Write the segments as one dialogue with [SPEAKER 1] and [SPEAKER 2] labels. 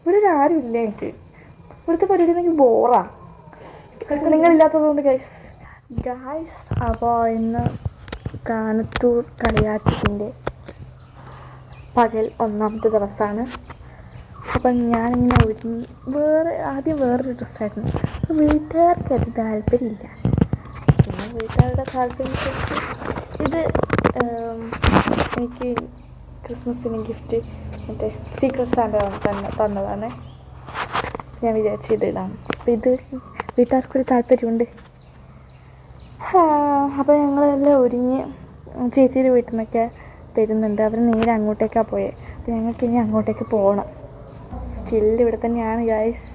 [SPEAKER 1] ഇവിടെ ആരും ഇല്ല എനിക്ക്. ഇവിടുത്തെ പരിപാടി എനിക്ക് ബോറാ, നിങ്ങളില്ലാത്തതുകൊണ്ട് ഗൈസ്. അപ്പോൾ ഇന്ന് കാനത്തൂർ കളിയാട്ടത്തിൻ്റെ പകൽ 1ാമത്തെ ദിവസമാണ്. അപ്പം ഞാനിങ്ങനെ ആദ്യം വേറൊരു ഡ്രസ്സായിരുന്നു. വീട്ടുകാർക്ക് അത് താല്പര്യമില്ല. പിന്നെ വീട്ടുകാരുടെ താല്പര്യത്തിനനുസരിച്ച് ഇത് എനിക്ക് ക്രിസ്മസിന് ഗിഫ്റ്റ് മറ്റേ സീക്രട്ട് സാന്റ തന്നതാണ്. ഞാൻ വിചാരിച്ചു ഇതിടാണ്. അപ്പം ഇത് വീട്ടുകാർക്കൊരു താല്പര്യമുണ്ട്. അപ്പോൾ ഞങ്ങളെല്ലാം ഒരുങ്ങി ചേച്ചിയുടെ വീട്ടിൽ നിന്നൊക്കെ വരുന്നുണ്ട്. അവർ നേരെ അങ്ങോട്ടേക്കാണ് പോയത്. അപ്പോൾ ഞങ്ങൾക്ക് ഇനി അങ്ങോട്ടേക്ക് പോകണം. സ്റ്റിൽ ഇവിടെ തന്നെയാണ് ഗൈസ്.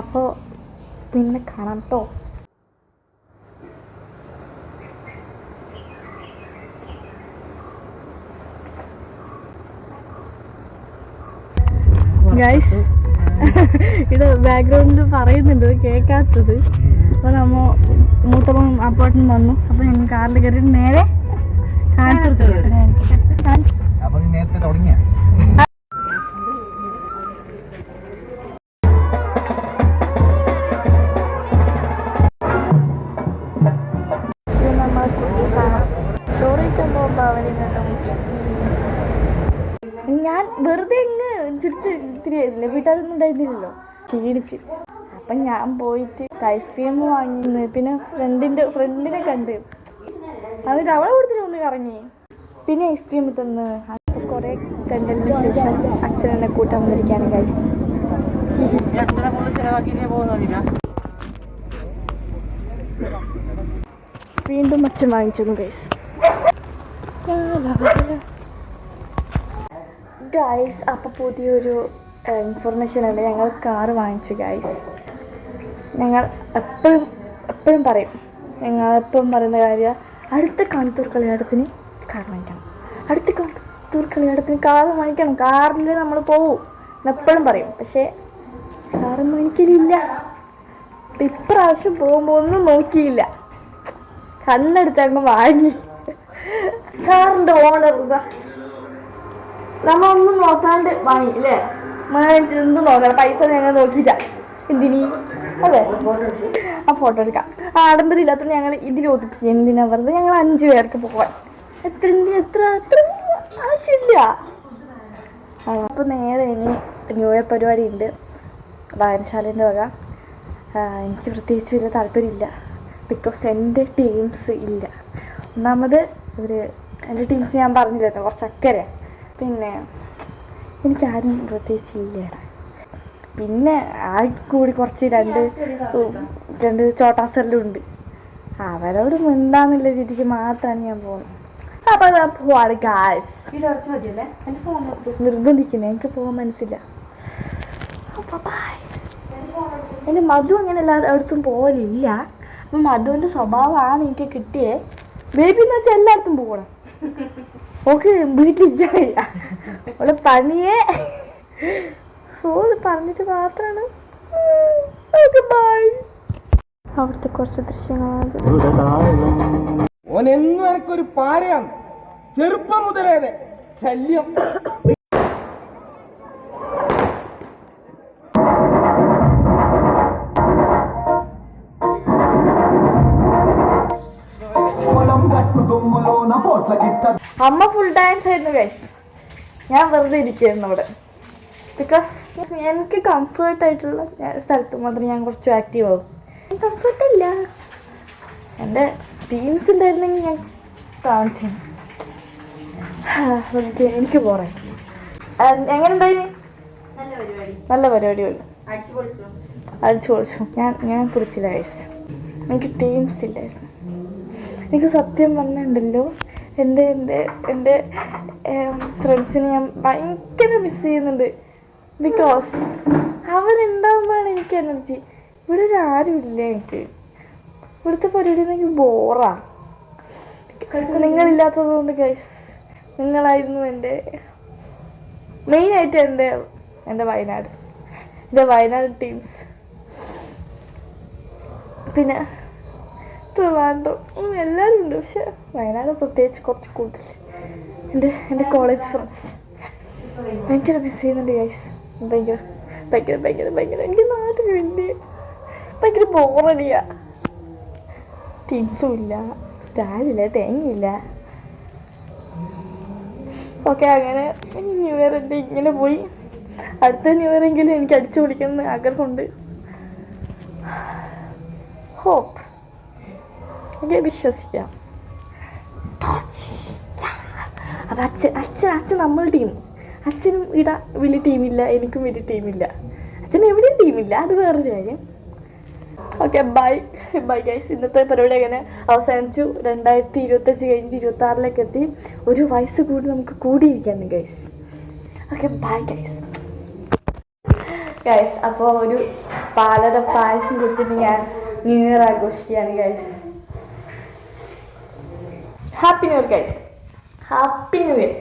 [SPEAKER 1] അപ്പോൾ പിന്നെ കാണാം കേട്ടോ. ഗൈസ് ഇത് ബാക്ക്ഗ്രൗണ്ടിൽ പറയുന്നുണ്ട്, കേൾക്കാത്തത്. അപ്പോൾ മൂത്തമ്മ അപ്പോട്ടും വന്നു. അപ്പോൾ ഞങ്ങൾ കാറിൽ കയറി നേരെ കാണിച്ചു. നമ്മൾ ചോറിക്കുമ്പോൾ ഞാൻ വെറുതെ ഇത്തിരി വീട്ടുകാരൊന്നും ഉണ്ടായിരുന്നില്ലല്ലോ, ക്ഷീണിച്ച്. അപ്പം ഞാൻ പോയിട്ട് ഐസ്ക്രീം വാങ്ങി. പിന്നെ ഫ്രണ്ടിനെ കണ്ട് എന്നിട്ട് അവളെ കൊടുത്തിട്ട് ഒന്ന് കറങ്ങി. പിന്നെ ഐസ്ക്രീം തന്ന്. അപ്പോൾ കുറേ കണ്ടതിന് ശേഷം അച്ഛനെന്നെ കൂട്ടാൻ വന്നിരിക്കുകയാണ് ഗൈസ്. വീണ്ടും അച്ഛൻ വാങ്ങിച്ചു ഗൈസ്. ഗൈസ് അപ്പോൾ പുതിയൊരു ഇൻഫർമേഷൻ ഉണ്ട്. ഞങ്ങൾ കാറ് വാങ്ങിച്ചു ഗൈസ്. ഞങ്ങൾ എപ്പോഴും പറയും, ഞങ്ങളെപ്പോഴും പറയുന്ന കാര്യം, അടുത്ത കാനത്തൂർ കളിയാട്ടത്തിന് കാർ വാങ്ങിക്കണം, അടുത്ത കാനത്തൂർ കളിയാട്ടത്തിന് കാർ വാങ്ങിക്കണം, കാറിൽ നമ്മൾ പോവും എന്നെപ്പോഴും പറയും. പക്ഷേ കാറ് വാങ്ങിക്കലില്ല. ഇപ്രാവശ്യം പോകുമ്പോൾ ഒന്നും നോക്കിയില്ല, കണ്ണെടുത്തങ്ങ് വാങ്ങി. കാറിൻ്റെ ഓണർ നമ്മളൊന്നും നോക്കാണ്ട് വാങ്ങി അല്ലേ? എന്ത് നോക്കണം, പൈസ ഞങ്ങൾ നോക്കിയില്ല. എന്തിനീ അല്ലേ? ആ ഫോട്ടോ എടുക്കാം. ആഡംബരം ഇല്ലാത്ത ഞങ്ങൾ ഇതിൽ ഒതുക്കി. എന്തിനാ വെറുതെ ഞങ്ങൾ 5 പേർക്ക് പോകാൻ എത്ര ആവശ്യമില്ല. അപ്പോൾ നേരെ ഇനി ന്യൂ ഇയർ പരിപാടി ഉണ്ട് വായനശാലേൻ്റെ വക. എനിക്ക് പ്രത്യേകിച്ച് വലിയ താല്പര്യമില്ല, ബിക്കോസ് എൻ്റെ ടീംസ് ഇല്ല. ഒന്നാമത് എൻ്റെ ടീംസ് ഞാൻ പറഞ്ഞില്ലായിരുന്നു, കുറച്ച് അക്കരെ. പിന്നെ എനിക്കാരും പ്രത്യേകിച്ച് ഇല്ല. പിന്നെ കൂടി കുറച്ച് രണ്ട് ചോട്ടാസെല്ലാം ഉണ്ട്. അവരോട് മിണ്ടാന്നുള്ള രീതിക്ക് മാത്രമാണ് ഞാൻ പോകുന്നത്. അപ്പോൾ ഞാൻ പോവാണ് ഗായ്സ്. നിർബന്ധിക്കുന്നത് എനിക്ക് പോകാൻ മനസ്സില്ല. എൻ്റെ മധു അങ്ങനെ എല്ലായിടത്തും പോകലില്ല. അപ്പം മധുവിൻ്റെ സ്വഭാവമാണ് എനിക്ക് കിട്ടിയേ. ബേബി എന്ന് വെച്ചാൽ എല്ലായിടത്തും പോകണം. ഓക്കെ വീട്ടിലിരിക്കാനില്ല, അവളെ പണിയെ പറഞ്ഞിട്ട് മാത്രമാണ്. അവിടുത്തെ കുറച്ച് ദൃശ്യങ്ങളാണ്.
[SPEAKER 2] എനിക്കൊരു പാരയാണ്, ചെറുപ്പം മുതലേ ശല്യം.
[SPEAKER 1] അമ്മ ഫുൾ ഡാൻസ് ആയിരുന്നു ഗൈസ്. ഞാൻ വെറുതെ ഇരിക്കുകയായിരുന്നു അവിടെ. ബിക്കോസ് എനിക്ക് കംഫേർട്ടായിട്ടുള്ള സ്ഥലത്ത് മാത്രം ഞാൻ കുറച്ച് ആക്റ്റീവ് ആവും. കംഫേർട്ടില്ല. എൻ്റെ ടീംസ് ഉണ്ടായിരുന്നെങ്കിൽ ഞാൻ കാണിച്ചു. എനിക്ക് പോറേ. എങ്ങനെ ഉണ്ടായി? നല്ല പരിപാടിയല്ല, അടിച്ചു പൊളിച്ചു. ഞാൻ പൊളിച്ചില്ല ഗൈസ്. എനിക്ക് ടീംസ് ഇല്ലായിരുന്നു. എനിക്ക് സത്യം പറഞ്ഞിട്ടുണ്ടല്ലോ, എൻ്റെ ഫ്രണ്ട്സിനെ ഞാൻ ഭയങ്കര മിസ് ചെയ്യുന്നുണ്ട്. ബിക്കോസ് അവരുണ്ടാകുമ്പോഴാണ് എനിക്ക് എനർജി. ഇവിടെ ആരും ഇല്ല എനിക്ക്. ഇവിടുത്തെ പരിപാടി എനിക്ക് ബോറാ, നിങ്ങളില്ലാത്തത് കൊണ്ട് ഗൈസ്. നിങ്ങളായിരുന്നു മെയിനായിട്ട് എൻ്റെ വയനാട് ടീംസ്. പിന്നെ ട്രിവാൻഡ്രം എല്ലാവരും ഉണ്ട്. പക്ഷെ വയനാട് പ്രത്യേകിച്ച് കുറച്ച് കൂടുതൽ എൻ്റെ കോളേജ് ഫ്രണ്ട്സ്. ഭയങ്കര മിസ് ചെയ്യുന്നുണ്ട് ഗൈസ്. ഭയങ്കര ഭയങ്കര ഭയങ്കര ഭയങ്കര എനിക്ക് നാട്ടിൽ വലിയ ഭയങ്കര ബോറടിയാ. ടീംസും ഇല്ല, രാവിലെ തേങ്ങയില്ല. ഓക്കെ, അങ്ങനെ ന്യൂ ഇയർ എൻ്റെ ഇങ്ങനെ പോയി. അടുത്ത ന്യൂ ഇയർ എങ്കിലും എനിക്ക് അടിച്ചു പൊളിക്കണമെന്ന് ആഗ്രഹമുണ്ട്. ഹോപ്പ്. ഓക്കെ, വിശ്വസിക്കാം. അപ്പം അച്ഛൻ നമ്മൾ ടീം. അച്ഛനും ഇവിടെ വലിയ ടീമില്ല, എനിക്കും വലിയ ടീമില്ല. അച്ഛനും എവിടെയും ടീമില്ല, അത് വേറൊരു കാര്യം. Okay, bye bye guys. ഇന്നത്തെ പരിപാടി അങ്ങനെ അവസാനിച്ചു. 2025 കഴിഞ്ഞ് 26 എത്തി. ഒരു വയസ്സ് കൂടി നമുക്ക് കൂടിയിരിക്കാണ് guys. Okay, bye guys. Guys, അപ്പോൾ ഒരു പാലട പായസം കുടിച്ചിട്ട് ഞാൻ ന്യൂ ഇയർ ആഘോഷിക്കുകയാണ് guys. Happy new year guys. Happy new year.